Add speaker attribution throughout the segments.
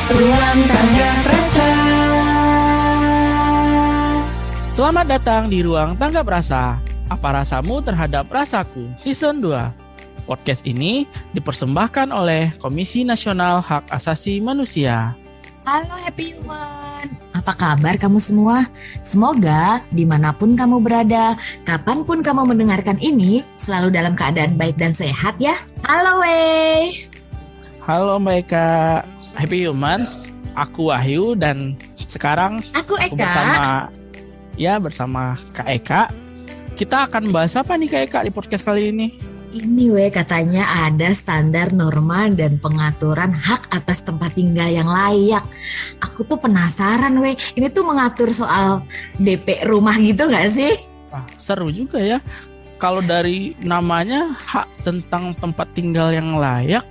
Speaker 1: Ruang Tangga Rasa.
Speaker 2: Selamat datang di Ruang Tangga Rasa. Apa rasamu terhadap rasaku? Season 2. Podcast ini dipersembahkan oleh Komisi Nasional Hak Asasi Manusia.
Speaker 3: Halo Happy Human, apa kabar kamu semua? Semoga dimanapun kamu berada, kapanpun kamu mendengarkan ini, selalu dalam keadaan baik dan sehat ya. Halo Wei.
Speaker 2: Halo Mbak Eka, Happy Humans, aku Wahyu dan sekarang
Speaker 3: Aku Eka.
Speaker 2: bersama Kak Eka. Kita akan bahas apa nih Kak Eka di podcast kali ini?
Speaker 3: Ini Wei, katanya ada standar norma dan pengaturan hak atas tempat tinggal yang layak. Aku tuh penasaran Wei, ini tuh mengatur soal DP rumah gitu gak sih?
Speaker 2: Wah, seru juga ya. Kalau dari namanya hak tentang tempat tinggal yang layak,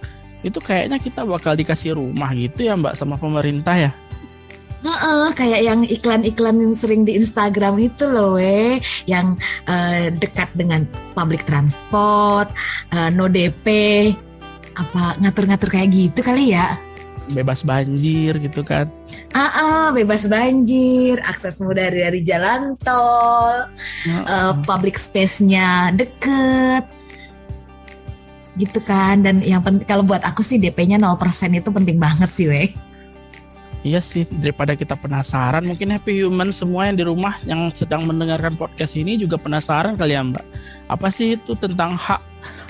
Speaker 2: itu kayaknya kita bakal dikasih rumah gitu ya Mbak sama pemerintah ya.
Speaker 3: Kayak yang iklan-iklan yang sering di Instagram itu loh Wei, yang dekat dengan public transport, no DP, apa ngatur-ngatur kayak gitu kali ya.
Speaker 2: Bebas banjir gitu kan.
Speaker 3: Bebas banjir, akses mudah dari jalan tol, public space-nya deket gitu kan. Dan yang penting kalau buat aku sih DP-nya 0% itu penting banget sih Wei.
Speaker 2: Iya sih, daripada kita penasaran, mungkin Happy Human semua yang di rumah yang sedang mendengarkan podcast ini juga penasaran kali ya Mbak. Apa sih itu tentang hak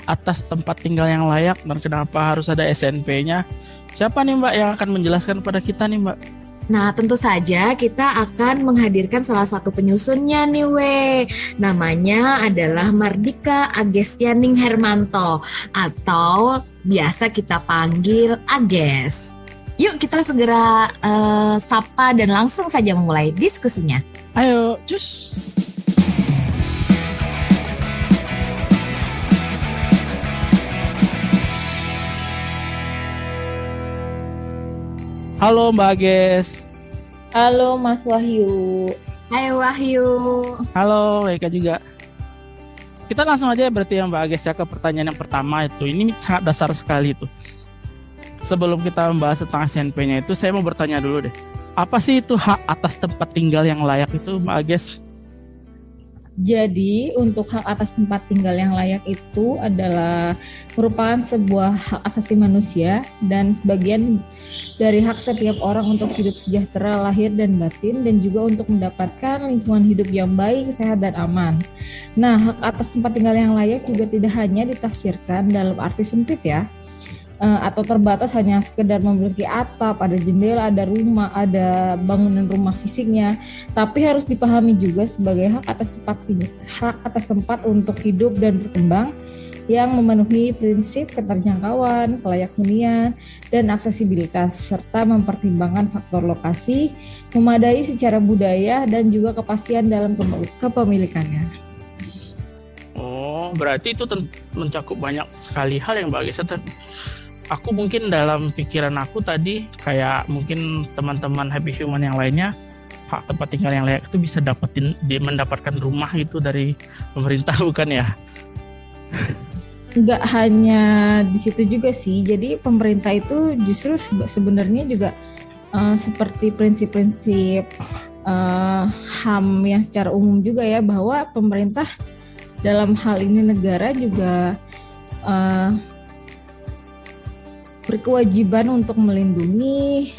Speaker 2: atas tempat tinggal yang layak dan kenapa harus ada SNP-nya? Siapa nih Mbak yang akan menjelaskan pada kita nih Mbak?
Speaker 3: Nah, tentu saja kita akan menghadirkan salah satu penyusunnya nih We. Namanya adalah Mardika Agestianing Hermanto atau biasa kita panggil Ages. Yuk kita segera sapa dan langsung saja memulai diskusinya.
Speaker 2: Ayo, cus! Halo Mbak Ages.
Speaker 4: Halo Mas Wahyu.
Speaker 3: Hai Wahyu.
Speaker 2: Halo Eka juga. Kita langsung aja berarti ya Mbak Ages ya ke pertanyaan yang pertama itu. Ini sangat dasar sekali itu. Sebelum kita membahas tentang SNP-nya itu, saya mau bertanya dulu deh. Apa sih itu hak atas tempat tinggal yang layak itu Mbak Ages?
Speaker 4: Jadi untuk hak atas tempat tinggal yang layak itu adalah merupakan sebuah hak asasi manusia dan sebagian dari hak setiap orang untuk hidup sejahtera lahir dan batin dan juga untuk mendapatkan lingkungan hidup yang baik, sehat dan aman. Nah, hak atas tempat tinggal yang layak juga tidak hanya ditafsirkan dalam arti sempit ya, atau terbatas hanya sekedar memiliki atap, ada jendela, ada rumah, ada bangunan rumah fisiknya, tapi harus dipahami juga sebagai hak atas tempat untuk hidup dan berkembang yang memenuhi prinsip keterjangkauan, kelayak hunian, dan aksesibilitas serta mempertimbangkan faktor lokasi, memadai secara budaya dan juga kepastian dalam kepemilikannya.
Speaker 2: Oh, berarti itu mencakup banyak sekali hal yang Mbak Ages. Aku mungkin dalam pikiran aku tadi kayak mungkin teman-teman Happy Human yang lainnya hak tempat tinggal yang layak itu bisa mendapatkan rumah gitu dari pemerintah bukan ya?
Speaker 4: Nggak hanya di situ juga sih. Jadi pemerintah itu justru sebenarnya juga seperti prinsip-prinsip HAM yang secara umum juga ya, bahwa pemerintah dalam hal ini negara juga berkewajiban untuk melindungi,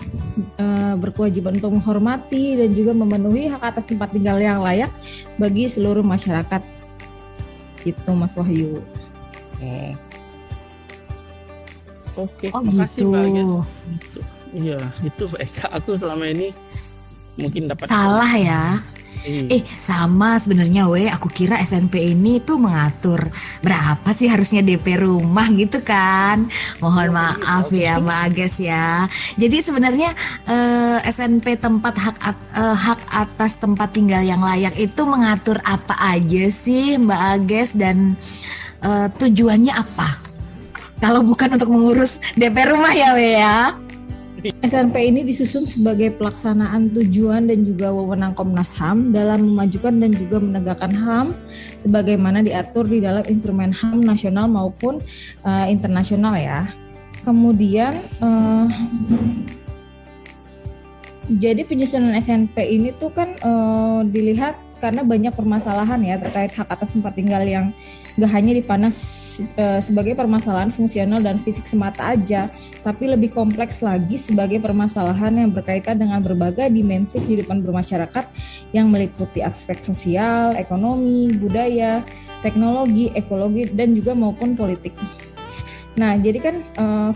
Speaker 4: berkewajiban untuk menghormati dan juga memenuhi hak atas tempat tinggal yang layak bagi seluruh masyarakat. Gitu Mas Wahyu.
Speaker 2: Oke,
Speaker 3: Oh
Speaker 2: makasih
Speaker 3: gitu.
Speaker 2: Mbak Ages. Iya, itu Eka, aku selama ini mungkin dapat
Speaker 3: Salah ya. Sama sebenarnya aku kira SNP ini tuh mengatur berapa sih harusnya DP rumah gitu kan. Mohon maaf ya Mbak Ages ya. Jadi sebenarnya SNP tempat hak atas tempat tinggal yang layak itu mengatur apa aja sih Mbak Ages dan tujuannya apa? Kalau bukan untuk mengurus DP rumah ya ya.
Speaker 4: SNP ini disusun sebagai pelaksanaan tujuan dan juga wewenang Komnas HAM dalam memajukan dan juga menegakkan HAM sebagaimana diatur di dalam instrumen HAM nasional maupun internasional ya. Kemudian Jadi penyusunan SNP ini tuh kan dilihat karena banyak permasalahan ya terkait hak atas tempat tinggal yang gak hanya dipandang sebagai permasalahan fungsional dan fisik semata aja, tapi lebih kompleks lagi sebagai permasalahan yang berkaitan dengan berbagai dimensi kehidupan bermasyarakat yang meliputi aspek sosial, ekonomi, budaya, teknologi, ekologi, dan juga maupun politik. Nah, jadi kan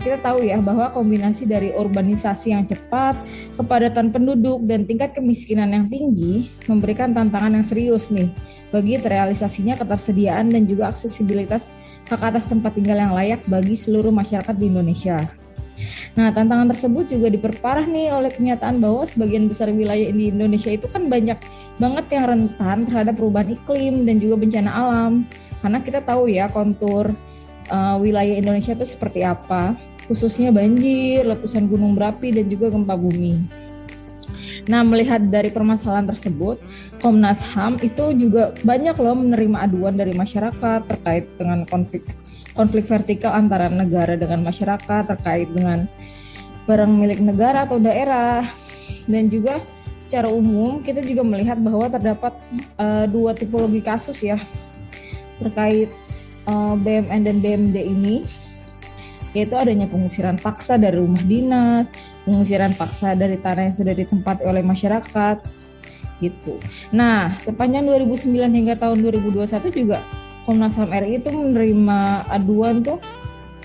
Speaker 4: kita tahu ya bahwa kombinasi dari urbanisasi yang cepat, kepadatan penduduk, dan tingkat kemiskinan yang tinggi memberikan tantangan yang serius nih bagi terrealisasinya ketersediaan dan juga aksesibilitas hak atas tempat tinggal yang layak bagi seluruh masyarakat di Indonesia. Nah, tantangan tersebut juga diperparah nih oleh kenyataan bahwa sebagian besar wilayah di Indonesia itu kan banyak banget yang rentan terhadap perubahan iklim dan juga bencana alam. Karena kita tahu ya kontur wilayah Indonesia itu seperti apa, khususnya banjir, letusan gunung berapi, dan juga gempa bumi. Nah, melihat dari permasalahan tersebut, Komnas HAM itu juga banyak loh menerima aduan dari masyarakat terkait dengan konflik vertikal antara negara dengan masyarakat, terkait dengan barang milik negara atau daerah. Dan juga secara umum kita juga melihat bahwa terdapat dua tipologi kasus ya terkait BMN dan BMD ini, yaitu adanya pengusiran paksa dari rumah dinas, pengusiran paksa dari tanah yang sudah ditempati oleh masyarakat gitu. Nah, sepanjang 2009 hingga tahun 2021 juga Komnas HAM RI itu menerima aduan tuh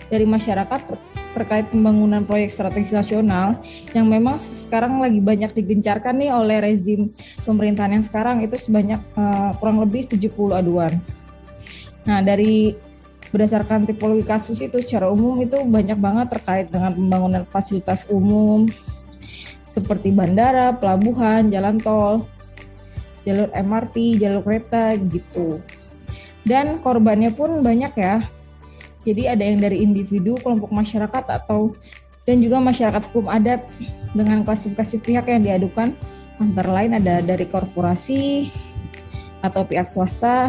Speaker 4: dari masyarakat terkait pembangunan proyek strategis nasional yang memang sekarang lagi banyak digencarkan nih oleh rezim pemerintahan yang sekarang, itu sebanyak kurang lebih 70 aduan. Nah, berdasarkan tipologi kasus itu secara umum itu banyak banget terkait dengan pembangunan fasilitas umum seperti bandara, pelabuhan, jalan tol, jalur MRT, jalur kereta gitu. Dan korbannya pun banyak ya. Jadi ada yang dari individu, kelompok masyarakat dan juga masyarakat hukum adat dengan klasifikasi pihak yang diadukan antara lain ada dari korporasi atau pihak swasta,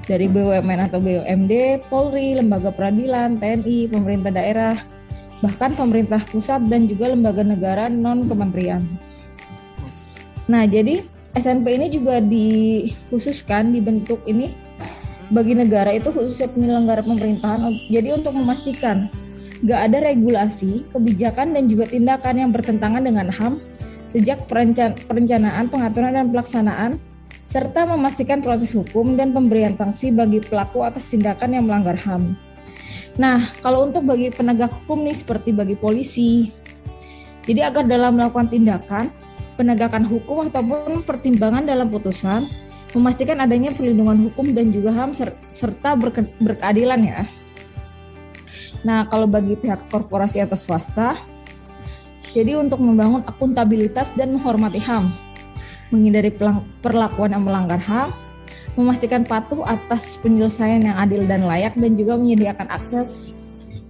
Speaker 4: dari BUMN atau BUMD, Polri, lembaga peradilan, TNI, pemerintah daerah, bahkan pemerintah pusat dan juga lembaga negara non-kementerian. Nah, jadi SNP ini juga dikhususkan dibentuk ini bagi negara itu khususnya penyelenggara pemerintahan, jadi untuk memastikan gak ada regulasi, kebijakan dan juga tindakan yang bertentangan dengan HAM sejak perencanaan, pengaturan dan pelaksanaan, serta memastikan proses hukum dan pemberian sanksi bagi pelaku atas tindakan yang melanggar HAM. Nah, kalau untuk bagi penegak hukum nih seperti bagi polisi, jadi agar dalam melakukan tindakan, penegakan hukum ataupun pertimbangan dalam putusan, memastikan adanya perlindungan hukum dan juga HAM serta berkeadilan ya. Nah, kalau bagi pihak korporasi atau swasta, jadi untuk membangun akuntabilitas dan menghormati HAM, menghindari perlakuan yang melanggar HAM, memastikan patuh atas penyelesaian yang adil dan layak, dan juga menyediakan akses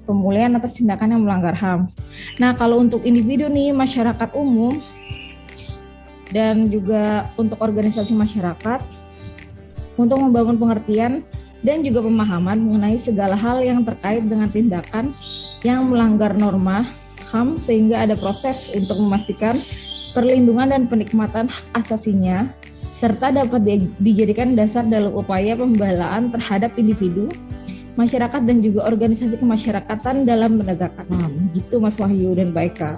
Speaker 4: pemulihan atas tindakan yang melanggar HAM. Nah, kalau untuk individu nih, masyarakat umum, dan juga untuk organisasi masyarakat, untuk membangun pengertian dan juga pemahaman mengenai segala hal yang terkait dengan tindakan yang melanggar norma HAM, sehingga ada proses untuk memastikan perlindungan dan penikmatan hak asasinya, serta dapat dijadikan dasar dalam upaya pembelaan terhadap individu, masyarakat dan juga organisasi kemasyarakatan dalam menegakkan HAM. Gitu Mas Wahyu dan Mbak Eka.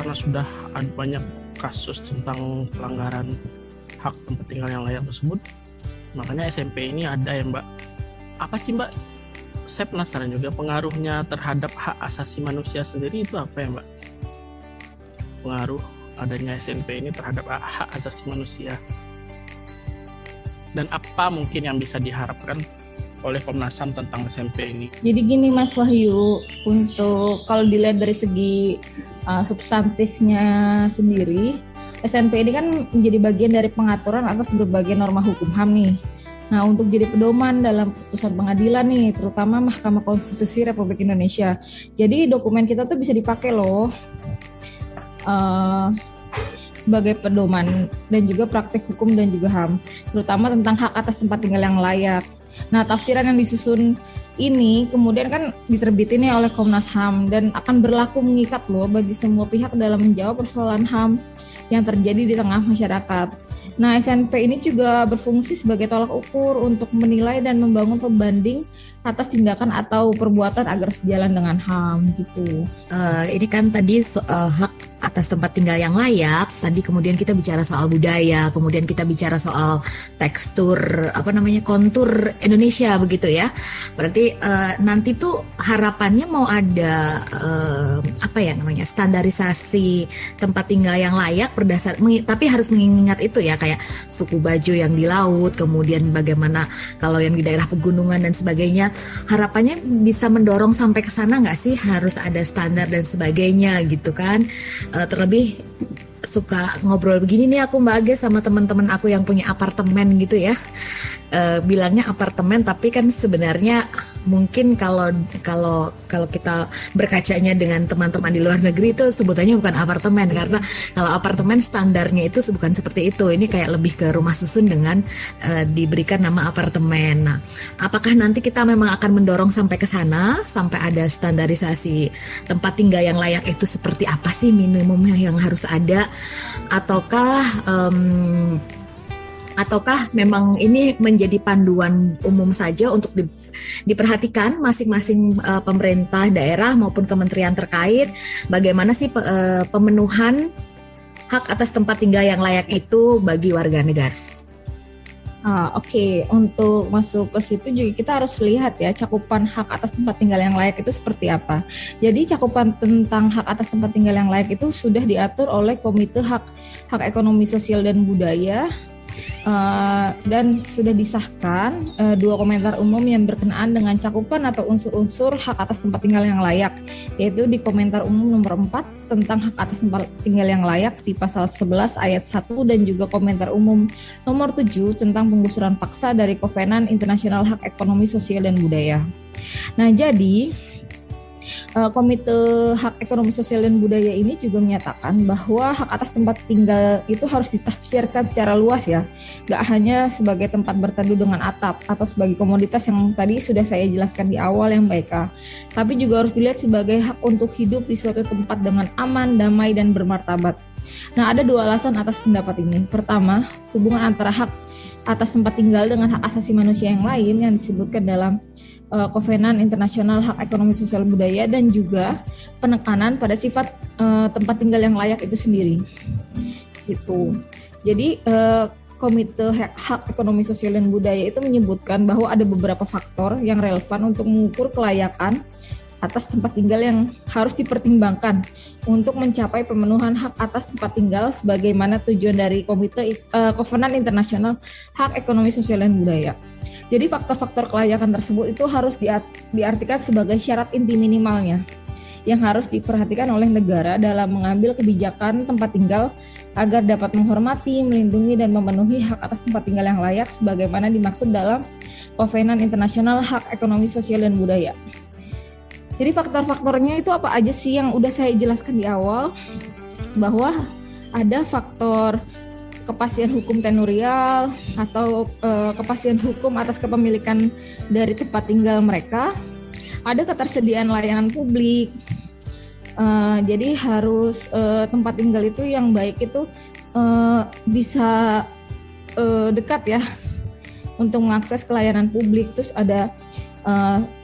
Speaker 2: Karena sudah ada banyak kasus tentang pelanggaran hak tempat tinggal yang layak tersebut, makanya SMP ini ada ya Mbak. Apa sih Mbak? Saya penasaran juga pengaruhnya terhadap hak asasi manusia sendiri itu apa ya Mbak? Pengaruh adanya SNP ini terhadap hak asasi manusia, dan apa mungkin yang bisa diharapkan oleh Komnas HAM tentang SNP ini?
Speaker 4: Jadi gini Mas Wahyu, untuk kalau dilihat dari segi substantifnya sendiri, SNP ini kan menjadi bagian dari pengaturan atas berbagai norma hukum HAM nih. Nah, untuk jadi pedoman dalam putusan pengadilan nih, terutama Mahkamah Konstitusi Republik Indonesia. Jadi dokumen kita tuh bisa dipakai loh sebagai pedoman dan juga praktik hukum dan juga HAM, terutama tentang hak atas tempat tinggal yang layak. Nah, tafsiran yang disusun ini kemudian kan diterbitin oleh Komnas HAM dan akan berlaku mengikat loh bagi semua pihak dalam menjawab persoalan HAM yang terjadi di tengah masyarakat. Nah, SNP ini juga berfungsi sebagai tolak ukur untuk menilai dan membangun pembanding atas tindakan atau perbuatan agar sejalan dengan HAM gitu.
Speaker 3: Ini kan tadi hak atas tempat tinggal yang layak. Tadi kemudian kita bicara soal budaya, kemudian kita bicara soal tekstur kontur Indonesia begitu ya. Berarti nanti tuh harapannya mau ada standarisasi tempat tinggal yang layak tapi harus mengingat itu ya, kayak suku Bajo yang di laut, kemudian bagaimana kalau yang di daerah pegunungan dan sebagainya. Harapannya bisa mendorong sampai ke sana nggak sih, harus ada standar dan sebagainya gitu kan. Terlebih suka ngobrol begini nih aku Mbak Age sama teman-teman aku yang punya apartemen gitu ya. Bilangnya apartemen, tapi kan sebenarnya mungkin kalau kita berkacanya dengan teman-teman di luar negeri itu sebutannya bukan apartemen, karena kalau apartemen standarnya itu bukan seperti itu. Ini kayak lebih ke rumah susun dengan diberikan nama apartemen. Nah, apakah nanti kita memang akan mendorong sampai ke sana, sampai ada standarisasi tempat tinggal yang layak itu seperti apa sih minimumnya yang harus ada, ataukah memang ini menjadi panduan umum saja untuk diperhatikan masing-masing pemerintah daerah maupun kementerian terkait, bagaimana sih pemenuhan hak atas tempat tinggal yang layak itu bagi warga negara?
Speaker 4: Oke. Untuk masuk ke situ juga kita harus lihat ya cakupan hak atas tempat tinggal yang layak itu seperti apa. Jadi cakupan tentang hak atas tempat tinggal yang layak itu sudah diatur oleh Komite Hak Ekonomi Sosial dan Budaya. Dan sudah disahkan 2 komentar umum yang berkenaan dengan cakupan atau unsur-unsur hak atas tempat tinggal yang layak, yaitu di komentar umum nomor 4 tentang hak atas tempat tinggal yang layak di pasal 11 ayat 1 dan juga komentar umum nomor 7 tentang penggusuran paksa dari Kovenan Internasional Hak Ekonomi Sosial dan Budaya. Nah, jadi Komite Hak Ekonomi Sosial dan Budaya ini juga menyatakan bahwa hak atas tempat tinggal itu harus ditafsirkan secara luas ya, gak hanya sebagai tempat berteduh dengan atap atau sebagai komoditas yang tadi sudah saya jelaskan di awal yang baik, tapi juga harus dilihat sebagai hak untuk hidup di suatu tempat dengan aman, damai, dan bermartabat. Nah, ada 2 alasan atas pendapat ini. Pertama, hubungan antara hak atas tempat tinggal dengan hak asasi manusia yang lain yang disebutkan dalam Kovenan Internasional Hak Ekonomi Sosial Budaya, dan juga penekanan pada sifat tempat tinggal yang layak itu sendiri. Gitu. Jadi Komite Hak Ekonomi Sosial dan Budaya itu menyebutkan bahwa ada beberapa faktor yang relevan untuk mengukur kelayakan atas tempat tinggal yang harus dipertimbangkan untuk mencapai pemenuhan hak atas tempat tinggal sebagaimana tujuan dari Kovenan Internasional Hak Ekonomi Sosial dan Budaya. Jadi faktor-faktor kelayakan tersebut itu harus diartikan sebagai syarat inti minimalnya yang harus diperhatikan oleh negara dalam mengambil kebijakan tempat tinggal agar dapat menghormati, melindungi, dan memenuhi hak atas tempat tinggal yang layak sebagaimana dimaksud dalam Kovenan Internasional Hak Ekonomi Sosial dan Budaya. Jadi faktor-faktornya itu apa aja sih yang udah saya jelaskan di awal, bahwa ada faktor kepastian hukum tenurial atau kepastian hukum atas kepemilikan dari tempat tinggal mereka, ada ketersediaan layanan publik. Jadi harus tempat tinggal itu yang baik itu bisa dekat ya untuk mengakses ke layanan publik. Terus ada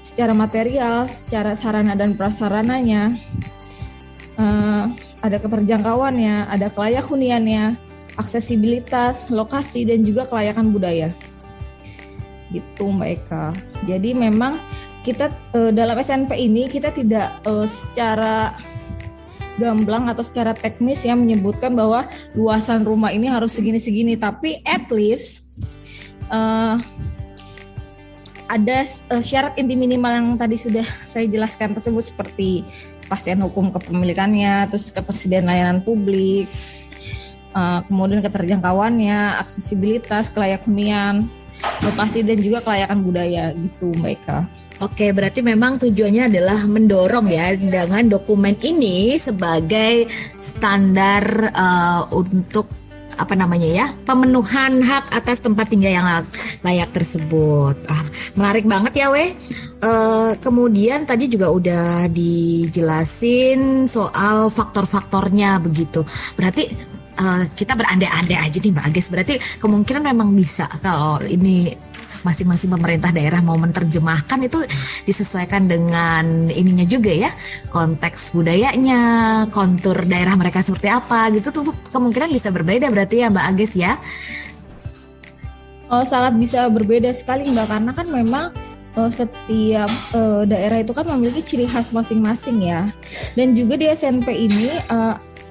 Speaker 4: secara material, secara sarana dan prasarananya, ada keterjangkauannya, ada kelayak huniannya, aksesibilitas, lokasi, dan juga kelayakan budaya. Gitu Mbak Eka. Jadi memang kita dalam SNP ini kita tidak secara gamblang atau secara teknis yang menyebutkan bahwa luasan rumah ini harus segini-segini, tapi at least ada syarat inti minimal yang tadi sudah saya jelaskan tersebut, seperti kepastian hukum kepemilikannya, terus ketersediaan layanan publik, kemudian keterjangkauannya, aksesibilitas, kelayak hunian, lokasi, dan juga kelayakan budaya gitu Mbak Eka.
Speaker 3: Oke, berarti memang tujuannya adalah mendorong ya dengan dokumen ini sebagai standar untuk pemenuhan hak atas tempat tinggal yang layak tersebut. Menarik banget ya kemudian tadi juga udah dijelasin soal faktor-faktornya begitu. Berarti kita berandai-andai aja nih Mbak Agnes. Berarti kemungkinan memang bisa kalau ini masing-masing pemerintah daerah mau menerjemahkan itu disesuaikan dengan ininya juga ya, konteks budayanya, kontur daerah mereka seperti apa gitu tuh kemungkinan bisa berbeda berarti ya Mbak Agnes ya.
Speaker 4: Oh, sangat bisa berbeda sekali Mbak, karena kan memang setiap daerah itu kan memiliki ciri khas masing-masing ya. Dan juga di SNP ini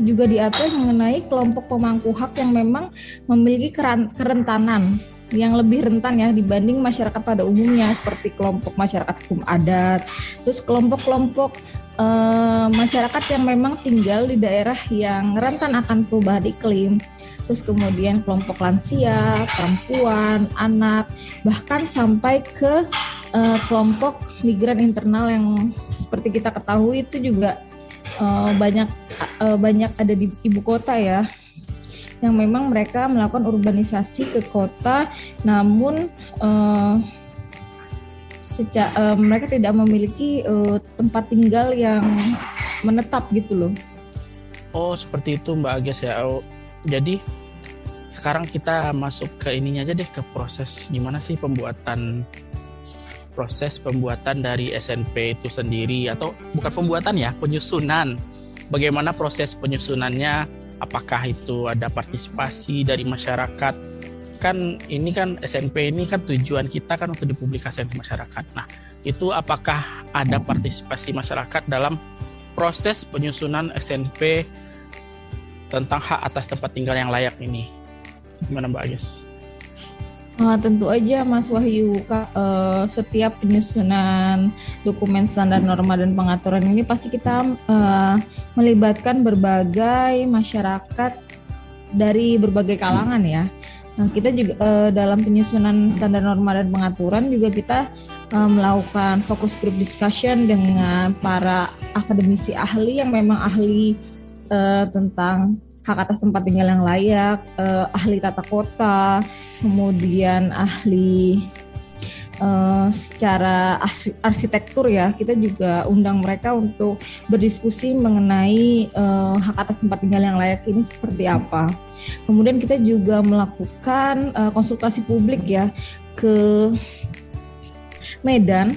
Speaker 4: juga diatur mengenai kelompok pemangku hak yang memang memiliki kerentanan yang lebih rentan ya dibanding masyarakat pada umumnya, seperti kelompok masyarakat hukum adat, terus kelompok-kelompok masyarakat yang memang tinggal di daerah yang rentan akan perubahan iklim, terus kemudian kelompok lansia, perempuan, anak, bahkan sampai ke kelompok migran internal yang seperti kita ketahui itu juga banyak ada di ibu kota ya, yang memang mereka melakukan urbanisasi ke kota, namun mereka tidak memiliki tempat tinggal yang menetap gitu loh.
Speaker 2: Oh seperti itu Mbak Agnes ya. Jadi sekarang kita masuk ke ininya aja deh, ke proses gimana sih proses pembuatan dari SNP itu sendiri, atau bukan pembuatan ya, penyusunan. Bagaimana proses penyusunannya? Apakah itu ada partisipasi dari masyarakat? Kan ini kan SNP ini kan tujuan kita kan untuk dipublikasikan ke masyarakat. Nah, itu apakah ada partisipasi masyarakat dalam proses penyusunan SNP tentang hak atas tempat tinggal yang layak ini? Gimana Mbak Agnes?
Speaker 4: Tentu aja Mas Wahyu, setiap penyusunan dokumen standar norma dan pengaturan ini pasti kita melibatkan berbagai masyarakat dari berbagai kalangan ya. Nah, kita juga dalam penyusunan standar norma dan pengaturan juga kita melakukan focus group discussion dengan para akademisi ahli yang memang ahli tentang hak atas tempat tinggal yang layak, ahli tata kota, kemudian ahli secara arsitektur ya. Kita juga undang mereka untuk berdiskusi mengenai hak atas tempat tinggal yang layak ini seperti apa. Kemudian kita juga melakukan konsultasi publik ya ke Medan.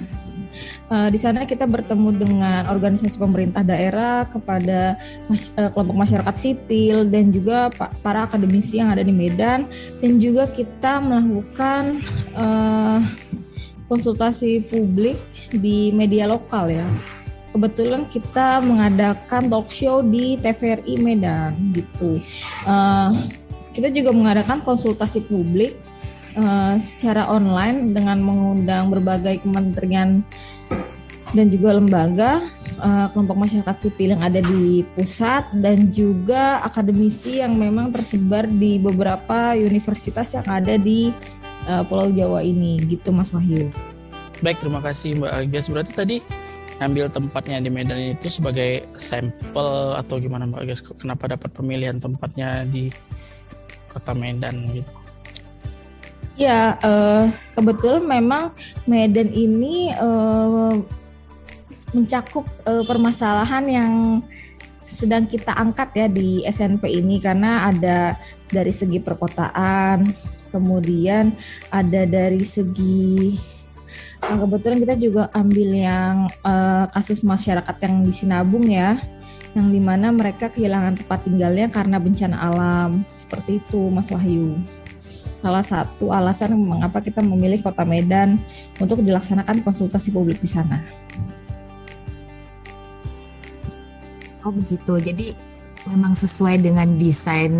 Speaker 4: Di sana kita bertemu dengan organisasi pemerintah daerah, kepada kelompok masyarakat sipil, dan juga para akademisi yang ada di Medan, dan juga kita melakukan konsultasi publik di media lokal ya. Kebetulan kita mengadakan talk show di TVRI Medan gitu. Kita juga mengadakan konsultasi publik secara online dengan mengundang berbagai kementerian dan juga lembaga, kelompok masyarakat sipil yang ada di pusat, dan juga akademisi yang memang tersebar di beberapa universitas yang ada di Pulau Jawa ini gitu Mas Wahyu.
Speaker 2: Baik, terima kasih Mbak Agnes. Berarti tadi ambil tempatnya di Medan itu sebagai sampel atau gimana Mbak Agnes? Kenapa dapat pemilihan tempatnya di Kota Medan gitu?
Speaker 4: Ya, kebetulan memang Medan ini mencakup permasalahan yang sedang kita angkat ya di SNP ini, karena ada dari segi perkotaan, kemudian ada dari segi kebetulan kita juga ambil yang kasus masyarakat yang di Sinabung ya, yang dimana mereka kehilangan tempat tinggalnya karena bencana alam, seperti itu Mas Wahyu. Salah satu alasan mengapa kita memilih Kota Medan untuk dilaksanakan konsultasi publik di sana.
Speaker 3: Oh begitu, jadi memang sesuai dengan desain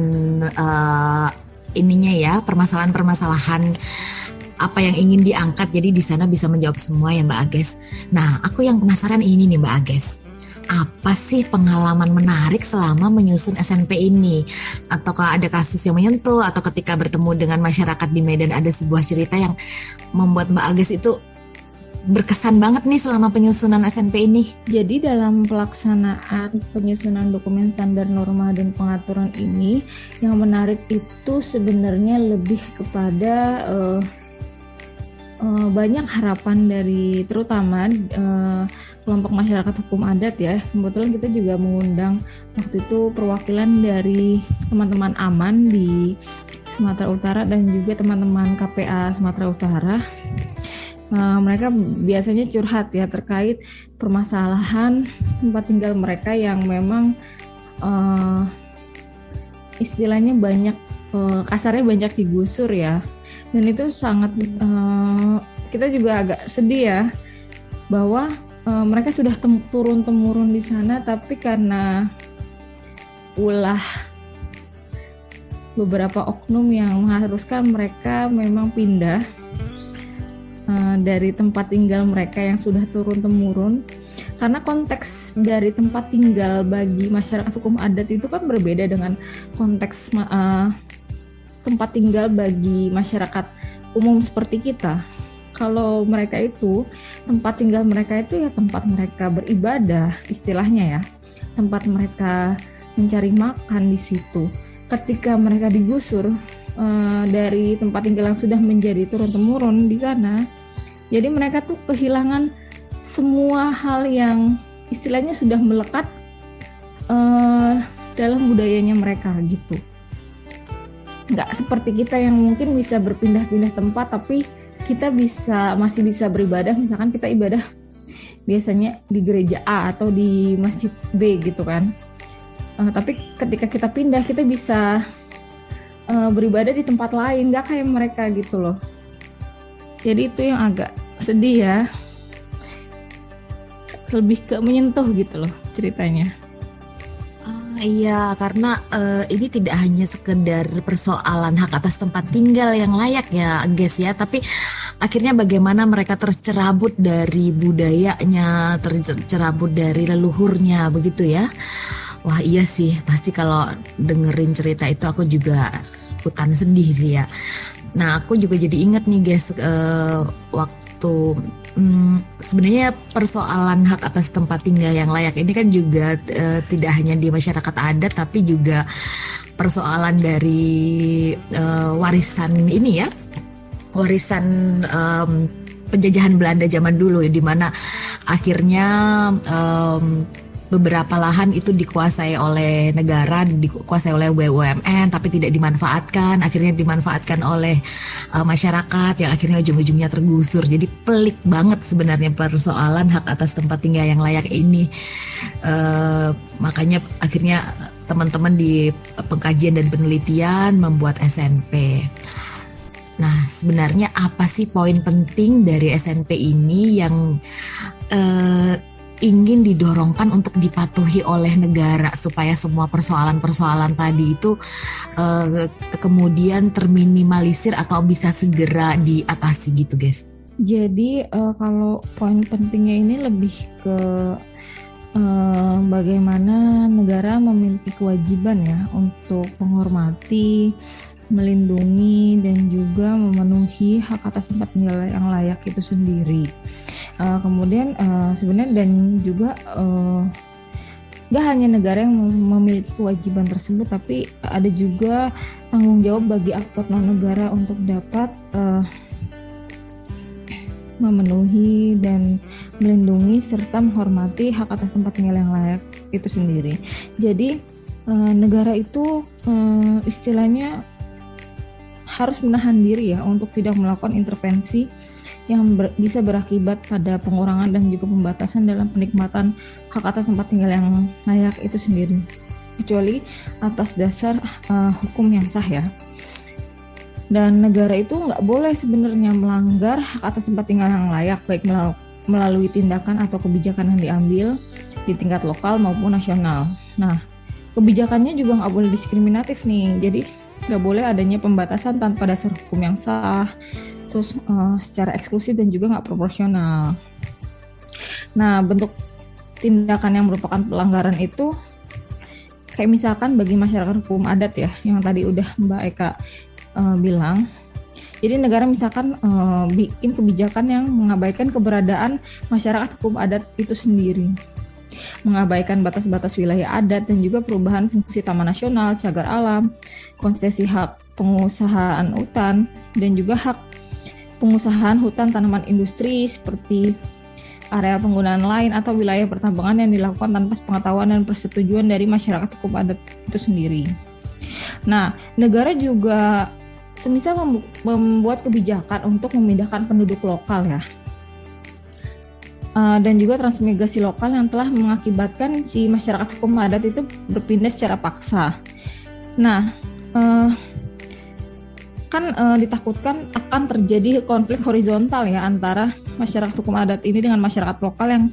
Speaker 3: ininya ya, permasalahan-permasalahan apa yang ingin diangkat, jadi di sana bisa menjawab semua ya Mbak Agnes. Nah, aku yang penasaran ini nih Mbak Agnes, apa sih pengalaman menarik selama menyusun SNP ini? Ataukah ada kasus yang menyentuh, atau ketika bertemu dengan masyarakat di Medan ada sebuah cerita yang membuat Mbak Agnes itu berkesan banget nih selama penyusunan SNP ini?
Speaker 4: Jadi dalam pelaksanaan penyusunan dokumen standar norma dan pengaturan ini, yang menarik itu sebenarnya lebih kepada banyak harapan dari terutama kelompok masyarakat hukum adat ya. Kebetulan kita juga mengundang waktu itu perwakilan dari teman-teman AMAN di Sumatera Utara dan juga teman-teman KPA Sumatera Utara. Mereka biasanya curhat ya terkait permasalahan tempat tinggal mereka yang memang istilahnya banyak, kasarnya banyak digusur ya. Dan itu sangat kita juga agak sedih ya bahwa mereka sudah turun-temurun di sana, tapi karena ulah beberapa oknum yang mengharuskan mereka memang pindah dari tempat tinggal mereka yang sudah turun-temurun. Karena konteks dari tempat tinggal bagi masyarakat hukum adat itu kan berbeda dengan konteks tempat tinggal bagi masyarakat umum seperti kita. Kalau mereka itu, tempat tinggal mereka itu ya tempat mereka beribadah, istilahnya ya. Tempat mereka mencari makan di situ. Ketika mereka digusur dari tempat tinggal yang sudah menjadi turun-temurun di sana, jadi mereka tuh kehilangan semua hal yang istilahnya sudah melekat dalam budayanya mereka gitu. Nggak seperti kita yang mungkin bisa berpindah-pindah tempat, tapi kita masih bisa beribadah. Misalkan kita ibadah biasanya di gereja A atau di masjid B gitu kan. Tapi ketika kita pindah, kita bisa beribadah di tempat lain, nggak kayak mereka gitu loh. Jadi itu yang agak sedih ya. Lebih ke menyentuh gitu loh ceritanya.
Speaker 3: Iya, karena ini tidak hanya sekedar persoalan hak atas tempat tinggal yang layak ya, guys ya, tapi akhirnya bagaimana mereka tercerabut dari budayanya, tercerabut dari leluhurnya, begitu ya. Wah iya sih, pasti kalau dengerin cerita itu aku juga ikutan sedih sih ya. Nah aku juga jadi ingat nih guys, waktu sebenarnya persoalan hak atas tempat tinggal yang layak ini kan juga tidak hanya di masyarakat adat, tapi juga persoalan dari warisan ini ya, warisan penjajahan Belanda zaman dulu ya, di mana akhirnya beberapa lahan itu dikuasai oleh negara, dikuasai oleh BUMN, tapi tidak dimanfaatkan, akhirnya dimanfaatkan oleh masyarakat yang akhirnya ujung-ujungnya tergusur. Jadi pelik banget sebenarnya persoalan hak atas tempat tinggal yang layak ini. Makanya akhirnya teman-teman di pengkajian dan penelitian membuat SNP. Nah, sebenarnya apa sih poin penting dari SNP ini yang ingin didorongkan untuk dipatuhi oleh negara supaya semua persoalan-persoalan tadi itu kemudian terminimalisir atau bisa segera diatasi gitu guys?
Speaker 4: Jadi kalau poin pentingnya ini lebih ke bagaimana negara memiliki kewajiban ya untuk menghormati, melindungi dan juga memenuhi hak atas tempat tinggal yang layak itu sendiri. Kemudian sebenarnya dan juga gak hanya negara yang memiliki kewajiban tersebut, tapi ada juga tanggung jawab bagi aktor non negara untuk dapat memenuhi dan melindungi serta menghormati hak atas tempat tinggal yang layak itu sendiri. Jadi negara itu istilahnya harus menahan diri ya untuk tidak melakukan intervensi yang bisa berakibat pada pengurangan dan juga pembatasan dalam penikmatan hak atas tempat tinggal yang layak itu sendiri, kecuali atas dasar hukum yang sah ya. Dan negara itu nggak boleh sebenarnya melanggar hak atas tempat tinggal yang layak, baik melalui tindakan atau kebijakan yang diambil di tingkat lokal maupun nasional. Nah, kebijakannya juga nggak boleh diskriminatif nih, jadi nggak boleh adanya pembatasan tanpa dasar hukum yang sah, terus secara eksklusif dan juga nggak proporsional. Nah, bentuk tindakan yang merupakan pelanggaran itu kayak misalkan bagi masyarakat hukum adat ya, yang tadi udah Mbak Eka bilang. Jadi negara misalkan bikin kebijakan yang mengabaikan keberadaan masyarakat hukum adat itu sendiri, mengabaikan batas-batas wilayah adat dan juga perubahan fungsi taman nasional, cagar alam, konsesi hak pengusahaan hutan, dan juga hak pengusahaan hutan tanaman industri seperti area penggunaan lain atau wilayah pertambangan yang dilakukan tanpa sepengetahuan dan persetujuan dari masyarakat hukum adat itu sendiri. Nah, negara juga semisal membuat kebijakan untuk memindahkan penduduk lokal ya, dan juga transmigrasi lokal yang telah mengakibatkan si masyarakat hukum adat itu berpindah secara paksa. Nah, ditakutkan akan terjadi konflik horizontal ya antara masyarakat hukum adat ini dengan masyarakat lokal yang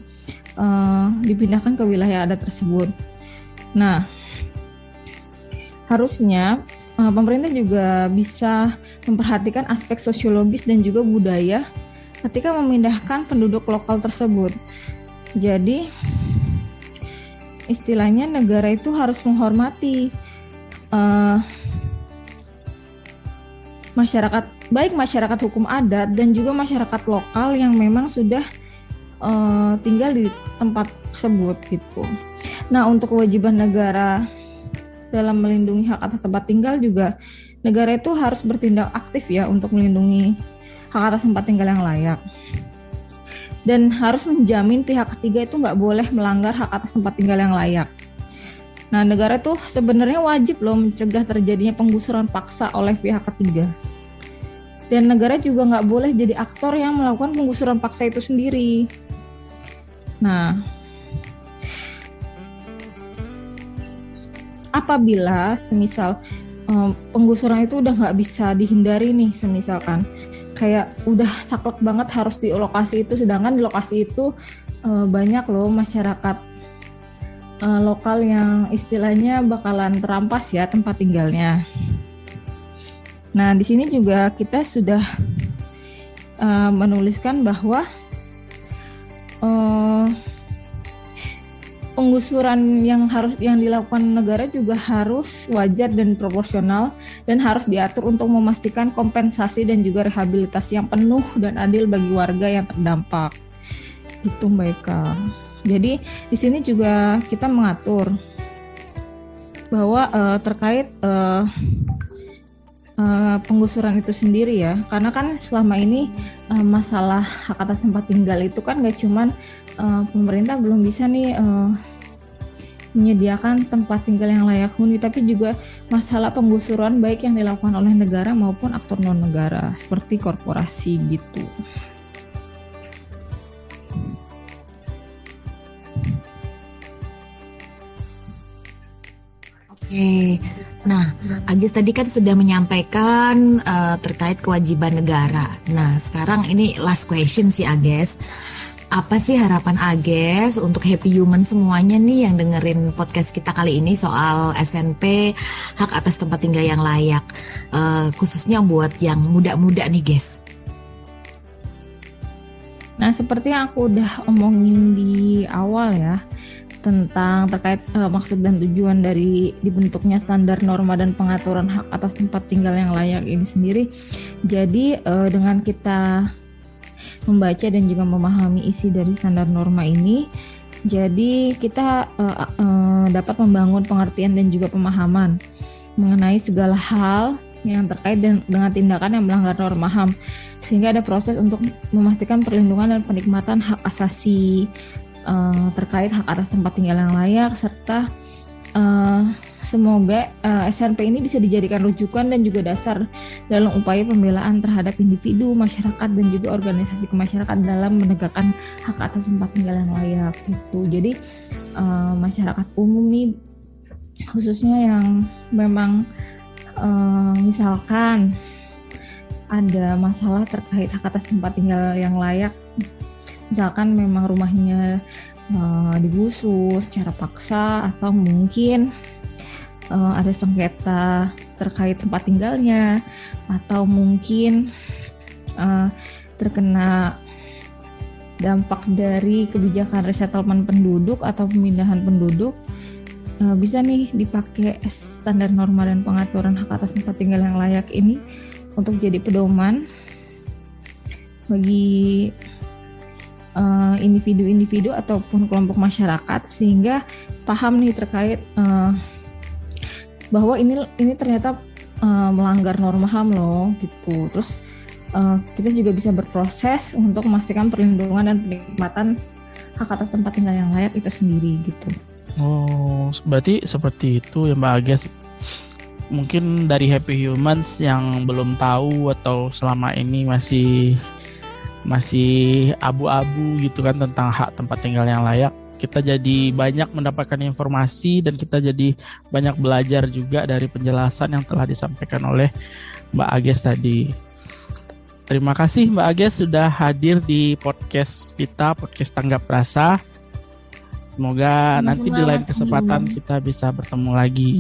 Speaker 4: dipindahkan ke wilayah adat tersebut. Nah, harusnya pemerintah juga bisa memperhatikan aspek sosiologis dan juga budaya ketika memindahkan penduduk lokal tersebut. Jadi, istilahnya negara itu harus menghormati masyarakat hukum adat dan juga masyarakat lokal yang memang sudah tinggal di tempat tersebut gitu. Nah, untuk kewajiban negara dalam melindungi hak atas tempat tinggal juga, negara itu harus bertindak aktif ya untuk melindungi hak atas tempat tinggal yang layak. Dan harus menjamin pihak ketiga itu nggak boleh melanggar hak atas tempat tinggal yang layak. Nah, negara tuh sebenarnya wajib loh mencegah terjadinya penggusuran paksa oleh pihak ketiga. Dan negara juga nggak boleh jadi aktor yang melakukan penggusuran paksa itu sendiri. Nah, apabila semisal penggusuran itu udah nggak bisa dihindari nih, semisalkan kayak udah saklek banget harus di lokasi itu, sedangkan di lokasi itu banyak loh masyarakat lokal yang istilahnya bakalan terampas ya tempat tinggalnya. Nah, di sini juga kita sudah menuliskan bahwa penggusuran yang dilakukan negara juga harus wajar dan proporsional dan harus diatur untuk memastikan kompensasi dan juga rehabilitasi yang penuh dan adil bagi warga yang terdampak. Itu Mbak Eka. Jadi di sini juga kita mengatur bahwa terkait penggusuran itu sendiri ya, karena kan selama ini masalah hak atas tempat tinggal itu kan gak cuman pemerintah belum bisa nih menyediakan tempat tinggal yang layak huni, tapi juga masalah penggusuran baik yang dilakukan oleh negara maupun aktor non negara seperti korporasi gitu.
Speaker 3: Oke, nah Agis tadi kan sudah menyampaikan terkait kewajiban negara. Nah sekarang ini last question sih Agis. Apa sih harapan Agis untuk happy human semuanya nih yang dengerin podcast kita kali ini soal SNP, hak atas tempat tinggal yang layak, khususnya buat yang muda-muda nih guys.
Speaker 4: Nah, seperti yang aku udah omongin di awal ya, tentang terkait maksud dan tujuan dari dibentuknya standar norma dan pengaturan hak atas tempat tinggal yang layak ini sendiri. Jadi dengan kita membaca dan juga memahami isi dari standar norma ini, jadi kita dapat membangun pengertian dan juga pemahaman mengenai segala hal yang terkait dengan tindakan yang melanggar norma HAM, sehingga ada proses untuk memastikan perlindungan dan penikmatan hak asasi terkait hak atas tempat tinggal yang layak, serta semoga SNP ini bisa dijadikan rujukan dan juga dasar dalam upaya pembelaan terhadap individu, masyarakat, dan juga organisasi kemasyarakatan dalam menegakkan hak atas tempat tinggal yang layak gitu. Jadi masyarakat umum nih, khususnya yang memang misalkan ada masalah terkait hak atas tempat tinggal yang layak, misalkan memang rumahnya digusur secara paksa atau mungkin ada sengketa terkait tempat tinggalnya, atau mungkin terkena dampak dari kebijakan resettlement penduduk atau pemindahan penduduk, bisa nih dipakai standar norma dan pengaturan hak atas tempat tinggal yang layak ini untuk jadi pedoman bagi individu-individu ataupun kelompok masyarakat, sehingga paham nih terkait bahwa ini ternyata melanggar norma HAM loh gitu. Terus kita juga bisa berproses untuk memastikan perlindungan dan penikmatan hak atas tempat tinggal yang layak itu sendiri gitu.
Speaker 2: Oh, berarti seperti itu ya Mbak Agnes. Mungkin dari Happy Humans yang belum tahu atau selama ini masih abu-abu gitu kan tentang hak tempat tinggal yang layak, kita jadi banyak mendapatkan informasi dan kita jadi banyak belajar juga dari penjelasan yang telah disampaikan oleh Mbak Agnes tadi. Terima kasih Mbak Agnes sudah hadir di podcast kita, podcast Tanggap Rasa. Semoga nanti di lain kesempatan kita bisa bertemu lagi.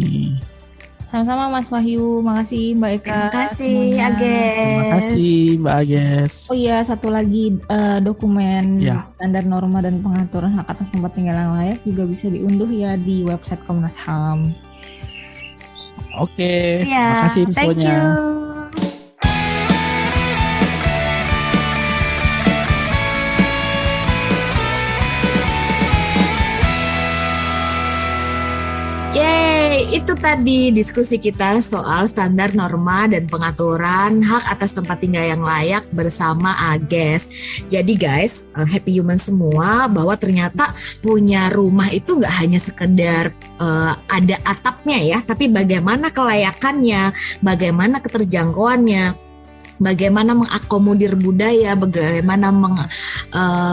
Speaker 4: Sama-sama Mas Wahyu, makasih Mbak Eka.
Speaker 3: Terima kasih
Speaker 4: semuanya.
Speaker 3: Agnes.
Speaker 2: Terima kasih Mbak Agnes.
Speaker 4: Oh iya, satu lagi dokumen
Speaker 2: Ya.
Speaker 4: standar norma dan pengaturan hak atas tempat tinggal yang layak juga bisa diunduh ya di website Komnas HAM.
Speaker 2: Oke,
Speaker 3: Ya,
Speaker 2: terima kasih
Speaker 3: thank
Speaker 2: infonya.
Speaker 3: you. Yeay, itu tadi diskusi kita soal standar norma dan pengaturan hak atas tempat tinggal yang layak bersama Agnes. Jadi guys, happy human semua bahwa ternyata punya rumah itu nggak hanya sekedar ada atapnya ya, tapi bagaimana kelayakannya, bagaimana keterjangkauannya, bagaimana mengakomodir budaya, bagaimana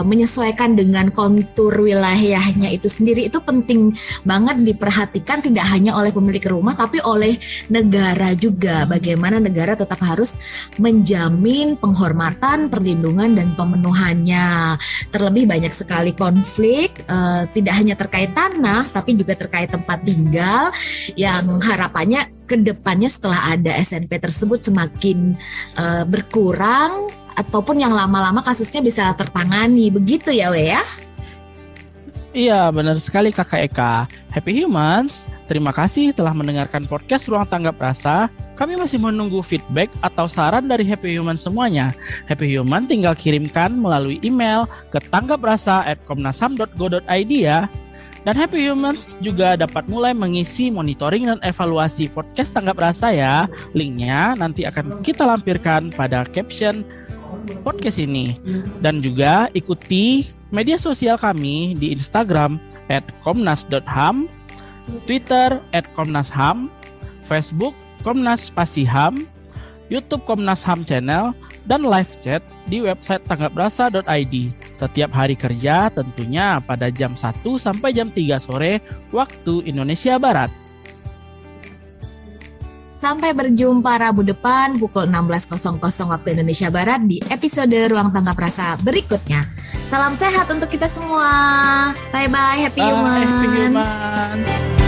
Speaker 3: menyesuaikan dengan kontur wilayahnya itu sendiri, itu penting banget diperhatikan tidak hanya oleh pemilik rumah tapi oleh negara juga. Bagaimana negara tetap harus menjamin penghormatan, perlindungan dan pemenuhannya. Terlebih banyak sekali konflik tidak hanya terkait tanah tapi juga terkait tempat tinggal yang harapannya ke depannya setelah ada SNP tersebut semakin berkurang ataupun yang lama-lama kasusnya bisa tertangani, begitu ya We ya?
Speaker 2: Iya, benar sekali Kakak Eka. Happy Humans, terima kasih telah mendengarkan podcast Ruang Tanggap Rasa. Kami masih menunggu feedback atau saran dari Happy Humans semuanya. Happy Human tinggal kirimkan melalui email ke tanggaprasa@komnasham.go.id ya. Dan Happy Humans juga dapat mulai mengisi monitoring dan evaluasi podcast Tanggap Rasa ya. Linknya nanti akan kita lampirkan pada caption podcast ini. Dan juga ikuti media sosial kami di Instagram @komnas.ham, Twitter @komnasham, Facebook Komnas_HAM, YouTube Komnas HAM Channel, dan live chat di website tanggaprasa.id. Setiap hari kerja tentunya pada jam 1 sampai jam 3 sore waktu Indonesia Barat.
Speaker 3: Sampai berjumpa Rabu depan pukul 16.00 waktu Indonesia Barat di episode Ruang Tanggap Rasa berikutnya. Salam sehat untuk kita semua. Bye-bye, happy
Speaker 2: Bye, Happy
Speaker 3: humans.
Speaker 2: Humans.